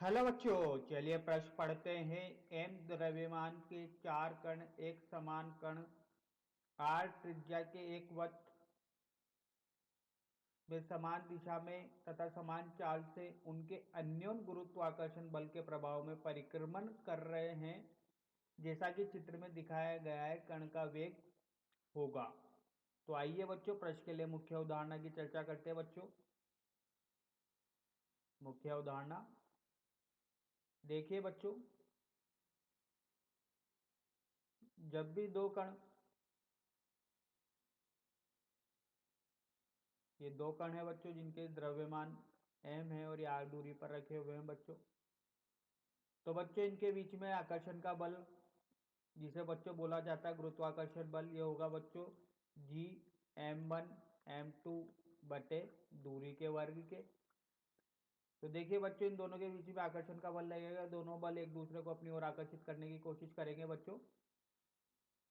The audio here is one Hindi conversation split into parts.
हेलो बच्चों, चलिए प्रश्न पढ़ते हैं। एम द्रव्यमान के चार कण एक समान कण आर त्रिज्या के एक वृत्त में समान दिशा में तथा समान चाल से उनके अन्योन्य गुरुत्वाकर्षण बल के प्रभाव में परिक्रमण कर रहे हैं, जैसा कि चित्र में दिखाया गया है। कण का वेग होगा। तो आइए बच्चों, प्रश्न के लिए मुख्य उदाहरण की चर्चा करते हैं। बच्चों, मुख्य उदाहरण देखिए बच्चों, जब भी दो कण, ये दो कण है बच्चों जिनके द्रव्यमान m है और ये r दूरी पर रखे हुए हैं बच्चों। तो बच्चों इनके बीच में आकर्षण का बल, जिसे बच्चों बोला जाता है गुरुत्वाकर्षण बल, ये होगा बच्चों g m1 m2 बटे दूरी के वर्ग के। तो देखिए बच्चों, इन दोनों के बीच में आकर्षण का बल लगेगा। दोनों बल एक दूसरे को अपनी ओर आकर्षित करने की कोशिश करेंगे बच्चों।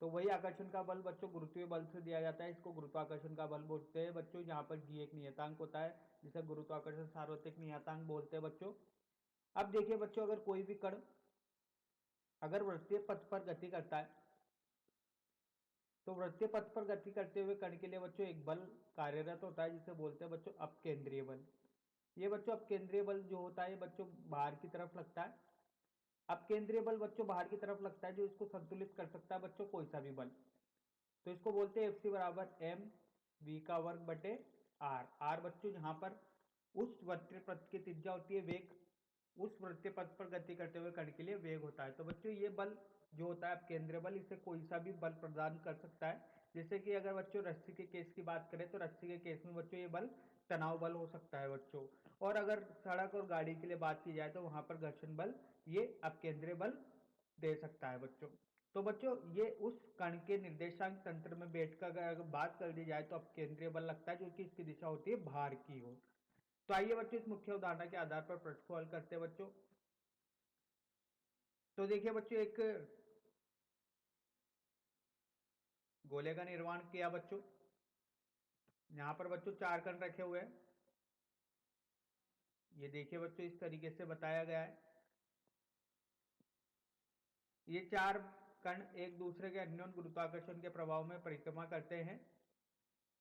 तो वही आकर्षण का बल बच्चों गुरुत्वीय बल से दिया जाता है। इसको गुरुत्वाकर्षण का बल बोलते हैं बच्चों। यहाँ पर जी एक नियतांक होता है जिसे गुरुत्वाकर्षण सार्वत्रिक नियतांक बोलते हैं बच्चों। अब देखिए बच्चों, अगर कोई भी कण अगर वृत्तीय पथ पर गति करता है, तो वृत्तीय पथ पर गति करते हुए कण के लिए बच्चों एक बल कार्यरत होता है जिसे बोलते हैं बच्चों अपकेंद्रीय बल। ये बच्चों अपकेंद्रीय बल जो होता है बच्चों बाहर की तरफ लगता है। अपकेंद्रीय बल बच्चों बाहर की तरफ लगता है, जो इसको संतुलित कर सकता है बच्चों कोई सा भी बल। तो इसको बोलते हैं एफ सी बराबर एम वी का वर्ग बटे आर। आर बच्चों यहाँ पर उस वृत्तीय पथ की त्रिज्या होती है, वेग। उस वृत्तीय पथ पर गति करते हुए कण के लिए वेग होता है। तो बच्चों ये बल जो होता है केंद्रीय बल, इसे कोई सा भी बल प्रदान कर सकता है। जैसे कि अगर बच्चों रस्सी के केस की बात करें, तो रस्सी के केस में बच्चों ये बल तनाव बल हो सकता है बच्चों। और अगर सड़क और गाड़ी के लिए बात की जाए, तो वहां पर घर्षण बल ये अपकेंद्रीय बल दे सकता है बच्चों। तो बच्चों ये उस कण के निर्देशांक तंत्र में बैठकर अगर बात कर दी जाए, तो अब केंद्रीय बल लगता है, जो कि इसकी दिशा होती है बाहर की ओर। तो आइए बच्चों, इस मुख्य उदाहरण के आधार पर प्रश्न को हल करते हैं बच्चों। तो देखिए बच्चों, एक गोले का निर्माण किया बच्चों। यहां पर बच्चों चार कण रखे हुए हैं। ये देखिए बच्चों, इस तरीके से बताया गया है। ये चार कण एक दूसरे के अन्योन्य गुरुत्वाकर्षण के प्रभाव में परिक्रमा करते हैं,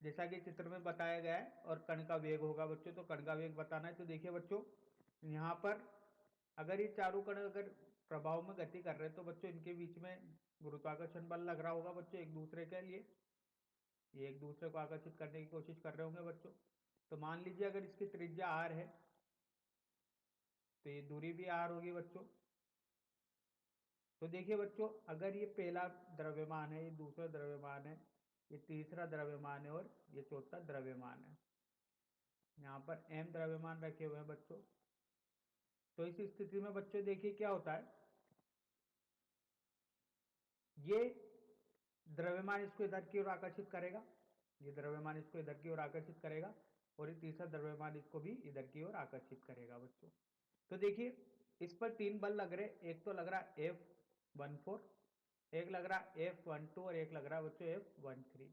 जैसा कि चित्र में बताया गया है। और कण का वेग होगा बच्चों, तो कण का वेग बताना है। तो देखिए बच्चों, यहाँ पर अगर ये चारों कण अगर प्रभाव में गति कर रहे हैं, तो बच्चों इनके बीच में गुरुत्वाकर्षण बल लग रहा होगा बच्चों एक दूसरे के लिए। ये एक दूसरे को आकर्षित करने की कोशिश कर रहे होंगे बच्चों। तो मान लीजिए अगर इसकी त्रिज्या आर है, तो ये दूरी भी आर होगी बच्चों। तो देखिए बच्चों, अगर ये पहला द्रव्यमान है, ये दूसरा द्रव्यमान है, ये तीसरा द्रव्यमान है और ये चौथा द्रव्यमान है। यहाँ पर m द्रव्यमान रखे हुए हैं बच्चों। तो इस स्थिति में बच्चों देखिए क्या होता है। ये द्रव्यमान इसको इधर की ओर आकर्षित करेगा, ये द्रव्यमान इसको इधर की ओर आकर्षित करेगा, और ये तीसरा द्रव्यमान इसको भी इधर की ओर आकर्षित करेगा बच्चों। तो देखिए, इस पर तीन बल लग रहे। एक तो लग रहा है F14, एक लग रहा है F12 और एक लग रहा है बच्चों F13।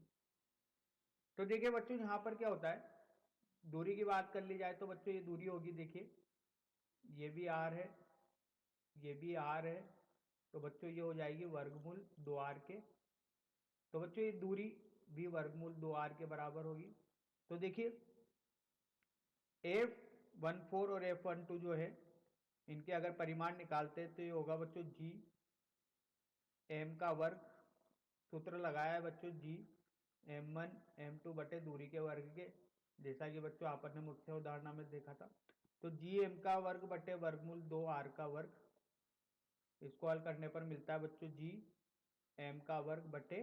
तो देखिए बच्चों, यहाँ पर क्या होता है, दूरी की बात कर ली जाए, तो बच्चों ये दूरी होगी, देखिए ये भी आर है, ये भी आर है। तो बच्चों ये हो जाएगी वर्गमूल 2r के। तो बच्चों ये दूरी भी वर्गमूल 2r के बराबर होगी। तो देखिए F14 और F12 जो है, इनके अगर परिमाण निकालते हैं, तो ये होगा बच्चों जी एम का वर्ग। सूत्र लगाया है बच्चों जी M1 M2 बटे दूरी के वर्ग के, जैसा कि बच्चों आपने ने मुख्य उदाहरण में देखा था। तो जी एम का वर्ग बटे वर्गमूल 2r का वर्ग, इसको हल करने पर मिलता है बच्चों जी एम का वर्ग बटे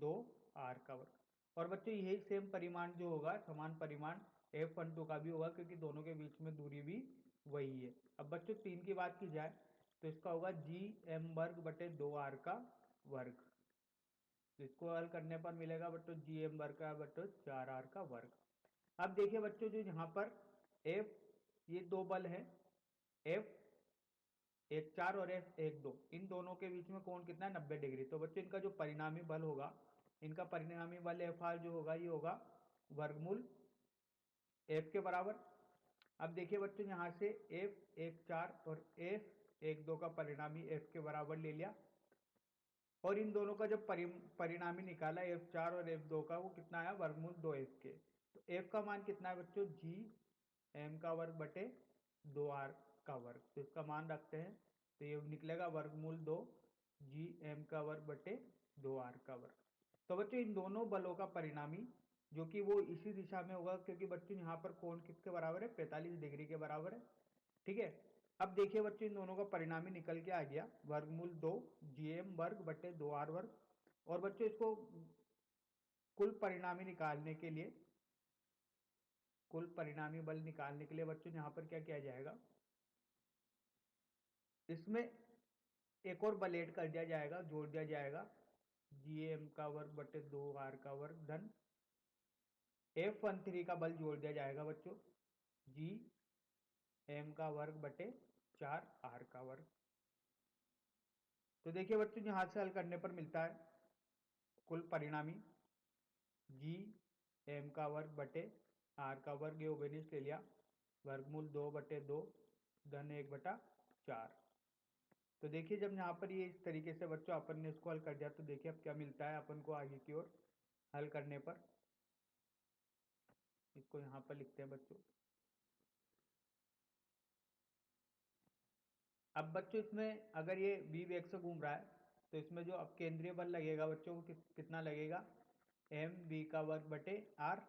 2r का वर्ग। और बच्चों यही सेम परिमाण जो होगा, समान परिमाण F12 का भी होगा, क्योंकि दोनों के बीच में दूरी भी वही है। अब बच्चों तीन की बात की जाए, तो इसका होगा जी एम वर्ग बटे 2r का वर्ग। तो इसको हल करने पर मिलेगा बच्चों जी एम वर्ग का बटे 4r का वर्ग। अब देखिए बच्चों, जो यहाँ पर F, ये दो बल है, F 1 4 और F 1 2, इन दोनों के बीच में कोण कितना है 90 डिग्री। तो बच्चों इनका जो परिणामी बल होगा, इनका परिणामी बल Fr जो होगा, ये होगा वर्गमूल F के बराबर। अब देखिए बच्चों यहाँ से f 1 4 और f 1 2 का परिणामी f के बराबर ले लिया और इन दोनों का जब परिणामी निकाला f4 और f2 का, वो कितना आया वर्गमूल 2f के। तो f का मान कितना है बच्चों, g m का वर्ग बटे 2r का वर्ग। तो इसका मान रखते हैं तो ये निकलेगा वर्गमूल 2 g m का वर्ग बटे 2r का वर्ग। तो बच्चों इन दोनों बलों का परिणामी जो कि वो इसी दिशा में होगा, क्योंकि बच्चों यहाँ पर कोण किसके बराबर है, 45 डिग्री के बराबर है। ठीक है, अब देखिए बच्चों इन दोनों का परिणामी निकल के आ गया वर्गमूल 2 GM वर्ग बटे 2R वर्ग। और बच्चों इसको कुल परिणामी निकालने के लिए, कुल परिणामी बल निकालने के लिए बच्चों यहाँ पर क्या किया जाएगा, इसमें एक और बल ऐड कर दिया जाएगा, जोड़ दिया जाएगा, GM का वर्ग बटे 2R का वर्ग धन F13 का बल जोड़ दिया जाएगा बच्चों, GM का वर्ग बटे 4R का वर्ग। तो देखिए बच्चों यहां से हल करने पर मिलता है कुल परिणामी GM का वर्ग बटे R का वर्ग, ये ओबेनिस्ट ले लिया, वर्गमूल 2 बटे 2 धन 1 बटा 4। तो देखिए जब यहाँ पर ये इस तरीके से बच्चों अपन ने इसको हल कर दिया, तो देखिए अब क्या मिलता है अपन को आगे की ओर हल करने पर। इसको यहाँ पर लिखते हैं बच्चों। अब बच्चों इसमें अगर ये बी वेग से घूम रहा है तो इसमें जो अब केंद्रीय बल लगेगा बच्चों को कितना लगेगा, एम बी का वर्ग बटे आर।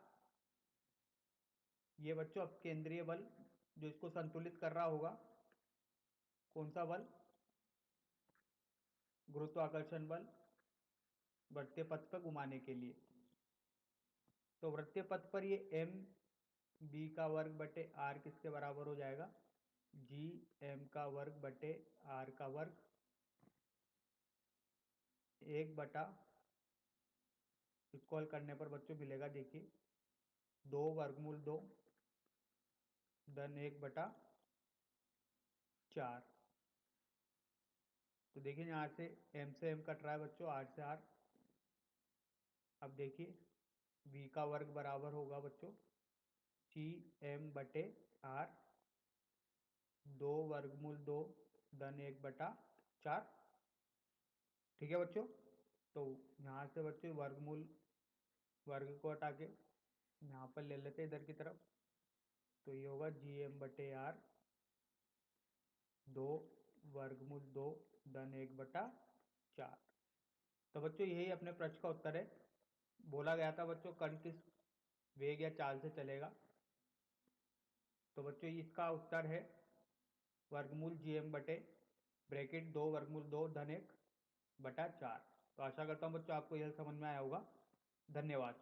ये बच्चों अब केंद्रीय बल जो इसको संतुलित कर रहा होगा, कौन सा बल, गुरुत्वाकर्षण बल वृत्तीय पथ पर घुमाने के लिए। तो वृत्तीय पथ पर ये एम बी का वर्ग बटे आर किसके बराबर हो जाएगा, जी एम का वर्ग बटे आर का वर्ग 1 बटा, इसको हल करने पर बच्चों मिलेगा देखिए 2 वर्गमूल 2 धन 1 बटा 4। तो देखिए यहाँ से m से m कट रहा है बच्चों, r से r। अब देखिए v का वर्ग बराबर होगा बच्चों सी m बटे r 2 वर्गमूल 2 धन 1 बटा 4। ठीक है बच्चों, तो यहाँ से बच्चों वर्गमूल वर्ग को हटा के यहाँ पर ले लेते हैं इधर की तरफ। तो ये होगा जी एम बटे आर 2 वर्गमूल 2 धन 1 बटा 4। तो बच्चों यही अपने प्रश्न का उत्तर है। बोला गया था बच्चों कण किस वेग या चाल से चलेगा, तो बच्चों इसका उत्तर है वर्गमूल जी एम बटे ब्रैकेट 2 वर्गमूल 2 धन 1 बटा 4। तो आशा करता हूँ बच्चों आपको यह समझ में आया होगा। धन्यवाद।